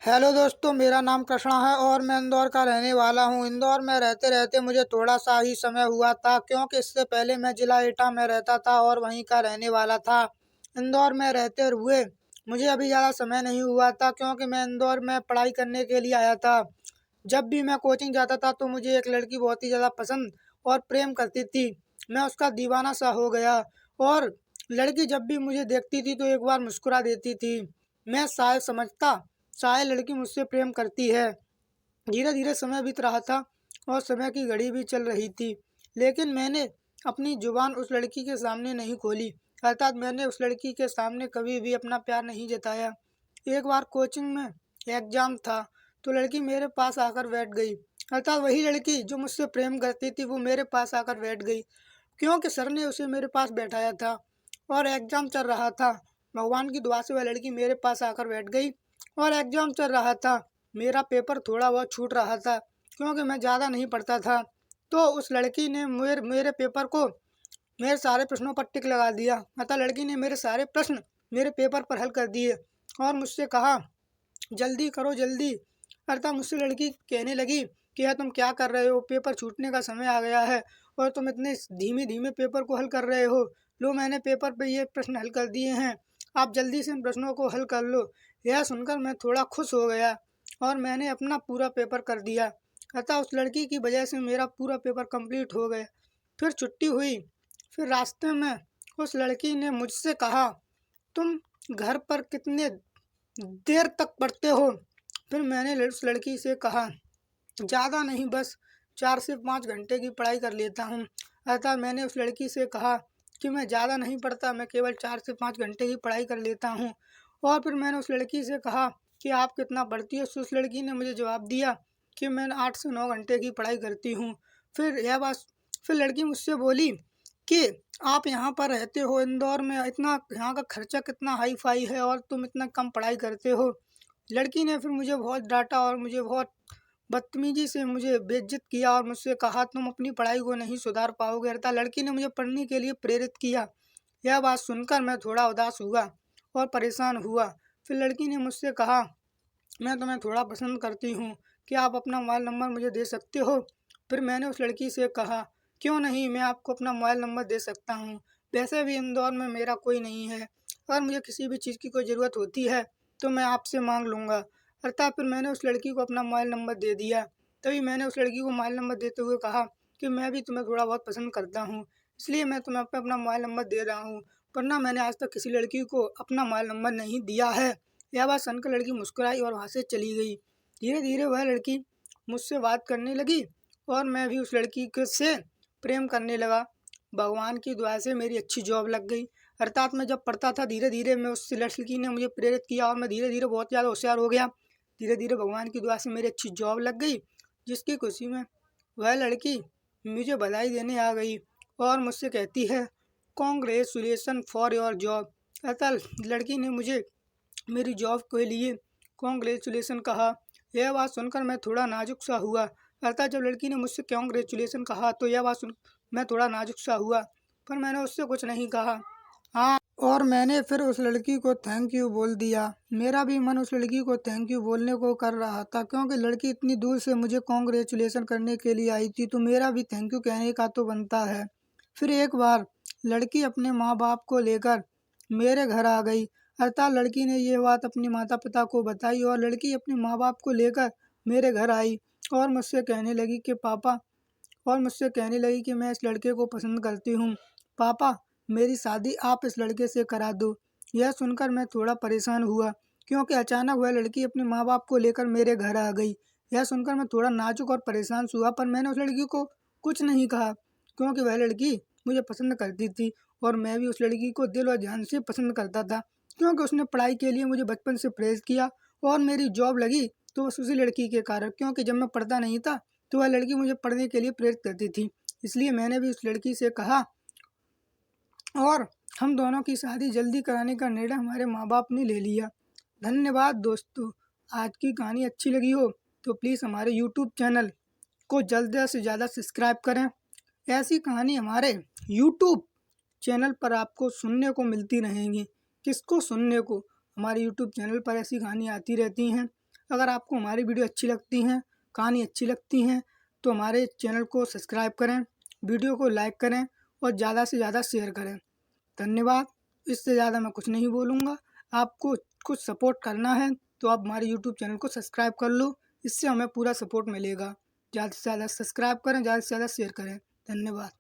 Hello दोस्तों, मेरा नाम कृष्णा है और मैं इंदौर का रहने वाला हूँ। इंदौर में रहते रहते मुझे थोड़ा सा ही समय हुआ था, क्योंकि इससे पहले मैं जिला एटा में रहता था और वहीं का रहने वाला था। इंदौर में रहते हुए मुझे अभी ज़्यादा समय नहीं हुआ था, क्योंकि मैं इंदौर में पढ़ाई करने के लिए आया था। जब भी मैं कोचिंग जाता था तो मुझे एक लड़की बहुत ही ज़्यादा पसंद और प्रेम करती थी। मैं उसका दीवाना सा हो गया और लड़की जब भी मुझे देखती थी तो एक बार मुस्कुरा देती थी। मैं शायद समझता शायद लड़की मुझसे प्रेम करती है। धीरे धीरे समय बीत रहा था और समय की घड़ी भी चल रही थी, लेकिन मैंने अपनी जुबान उस लड़की के सामने नहीं खोली। अर्थात मैंने उस लड़की के सामने कभी भी अपना प्यार नहीं जताया। एक बार कोचिंग में एग्जाम था तो लड़की मेरे पास आकर बैठ गई। अर्थात वही लड़की जो मुझसे प्रेम करती थी वो मेरे पास आकर बैठ गई, क्योंकि सर ने उसे मेरे पास बैठाया था और एग्जाम चल रहा था। भगवान की दुआ से वह लड़की मेरे पास आकर बैठ गई और एग्जाम चल रहा था। मेरा पेपर थोड़ा बहुत छूट रहा था, क्योंकि मैं ज़्यादा नहीं पढ़ता था। तो उस लड़की ने मेरे मेरे पेपर को मेरे सारे प्रश्नों पर टिक लगा दिया। अतः लड़की ने मेरे सारे प्रश्न मेरे पेपर पर हल कर दिए और मुझसे कहा, जल्दी करो जल्दी। अर्थात मुझसे लड़की कहने लगी कि यार तुम क्या कर रहे हो, पेपर छूटने का समय आ गया है और तुम इतने धीमे धीमे पेपर को हल कर रहे हो। लो, मैंने पेपर पे ये प्रश्न हल कर दिए हैं, आप जल्दी से इन प्रश्नों को हल कर लो। यह सुनकर मैं थोड़ा खुश हो गया और मैंने अपना पूरा पेपर कर दिया। अतः उस लड़की की वजह से मेरा पूरा पेपर कंप्लीट हो गया। फिर छुट्टी हुई। फिर रास्ते में उस लड़की ने मुझसे कहा, तुम घर पर कितने देर तक पढ़ते हो? फिर मैंने उस लड़की से कहा, ज़्यादा नहीं, बस 4 से 5 घंटे की पढ़ाई कर लेता हूँ। अतः मैंने उस लड़की से कहा कि मैं ज़्यादा नहीं पढ़ता, मैं केवल 4 से 5 घंटे की पढ़ाई कर लेता हूँ। और फिर मैंने उस लड़की से कहा कि आप कितना पढ़ती हो? उस लड़की ने मुझे जवाब दिया कि मैं 8 से 9 घंटे की पढ़ाई करती हूँ। फिर यह बात फिर लड़की मुझसे बोली कि आप यहाँ पर रहते हो इंदौर में, इतना यहाँ का खर्चा कितना हाई फाई है और तुम इतना कम पढ़ाई करते हो। लड़की ने फिर मुझे बहुत डांटा और मुझे बहुत बदतमीजी से मुझे बेइज्जत किया और मुझसे कहा, तुम अपनी पढ़ाई को नहीं सुधार पाओगे। अर्थात लड़की ने मुझे पढ़ने के लिए प्रेरित किया। यह बात सुनकर मैं थोड़ा उदास हुआ और परेशान हुआ। फिर लड़की ने मुझसे कहा, मैं तुम्हें थोड़ा पसंद करती हूँ, क्या आप अपना मोबाइल नंबर मुझे दे सकते हो? फिर मैंने उस लड़की से कहा, क्यों नहीं, मैं आपको अपना मोबाइल नंबर दे सकता हूँ। वैसे भी इंदौर में मेरा कोई नहीं है, अगर मुझे किसी भी चीज़ की कोई ज़रूरत होती है तो मैं आपसे मांग लूँगा। अर्थात फिर मैंने उस लड़की को अपना मोबाइल नंबर दे दिया। तभी मैंने उस लड़की को मोबाइल नंबर देते हुए कहा कि मैं भी तुम्हें थोड़ा बहुत पसंद करता हूँ, इसलिए मैं तुम्हें अपना मोबाइल नंबर दे रहा हूँ, वरना मैंने आज तक किसी लड़की को अपना मोबाइल नंबर नहीं दिया है। यह बात सुनकर लड़की मुस्कुराई और वहाँ से चली गई। धीरे धीरे वह लड़की मुझसे बात करने लगी और मैं भी उस लड़की से प्रेम करने लगा। भगवान की दुआ से मेरी अच्छी जॉब लग गई। अर्थात मैं जब पढ़ता था धीरे धीरे मैं उस लड़की ने मुझे प्रेरित किया और मैं धीरे धीरे बहुत ज़्यादा होशियार हो गया। धीरे धीरे भगवान की दुआ से मेरी अच्छी जॉब लग गई, जिसकी खुशी में वह लड़की मुझे बधाई देने आ गई और मुझसे कहती है, कॉन्ग्रेचुलेसन फॉर योर जॉब। अतः लड़की ने मुझे मेरी जॉब के लिए कॉन्ग्रेचुलेसन कहा। यह बात सुनकर मैं थोड़ा नाजुक सा हुआ। अर्थात जब लड़की ने मुझसे कॉन्ग्रेचुलेसन कहा तो यह बात सुन मैं थोड़ा नाजुक सा हुआ, पर मैंने उससे कुछ नहीं कहा। हाँ, और मैंने फिर उस लड़की को थैंक यू बोल दिया। मेरा भी मन उस लड़की को थैंक यू बोलने को कर रहा था, क्योंकि लड़की इतनी दूर से मुझे कॉन्ग्रेचुलेसन करने के लिए आई थी तो मेरा भी थैंक यू कहने का तो बनता है। फिर एक बार लड़की अपने माँ बाप को लेकर मेरे घर आ गई। अर्थात लड़की ने ये बात अपने माता पिता को बताई और लड़की अपने माँ बाप को लेकर मेरे घर आई और मुझसे कहने लगी कि पापा और मुझसे कहने लगी कि मैं इस लड़के को पसंद करती हूँ। पापा, मेरी शादी आप इस लड़के से करा दो। यह सुनकर मैं थोड़ा परेशान हुआ, क्योंकि अचानक वह लड़की अपने माँ बाप को लेकर मेरे घर आ गई। यह सुनकर मैं थोड़ा नाजुक और परेशान हुआ, पर मैंने उस लड़की को कुछ नहीं कहा, क्योंकि वह लड़की मुझे पसंद करती थी और मैं भी उस लड़की को दिल और जान से पसंद करता था, क्योंकि उसने पढ़ाई के लिए मुझे बचपन से प्रेरित किया और मेरी जॉब लगी तो बस उसी लड़की के कारण, क्योंकि जब मैं पढ़ता नहीं था तो वह लड़की मुझे पढ़ने के लिए प्रेरित करती थी। इसलिए मैंने भी उस लड़की से कहा और हम दोनों की शादी जल्दी कराने का निर्णय हमारे माँ बाप ने ले लिया। धन्यवाद दोस्तों। आज की कहानी अच्छी लगी हो तो प्लीज़ हमारे यूट्यूब चैनल को जल्द से ज़्यादा सब्सक्राइब करें। ऐसी कहानी हमारे यूट्यूब चैनल पर आपको सुनने को मिलती रहेंगी। किसको सुनने को? हमारे यूट्यूब चैनल पर ऐसी कहानी आती रहती हैं। अगर आपको हमारी वीडियो अच्छी लगती हैं, कहानी अच्छी लगती हैं, तो हमारे चैनल को सब्सक्राइब करें, वीडियो को लाइक करें और ज़्यादा से ज़्यादा शेयर करें। धन्यवाद। इससे ज़्यादा मैं कुछ नहीं बोलूँगा। आपको कुछ सपोर्ट करना है तो आप हमारे यूट्यूब चैनल को सब्सक्राइब कर लो, इससे हमें पूरा सपोर्ट मिलेगा। ज़्यादा से ज़्यादा सब्सक्राइब करें, ज़्यादा से ज़्यादा शेयर करें। धन्यवाद।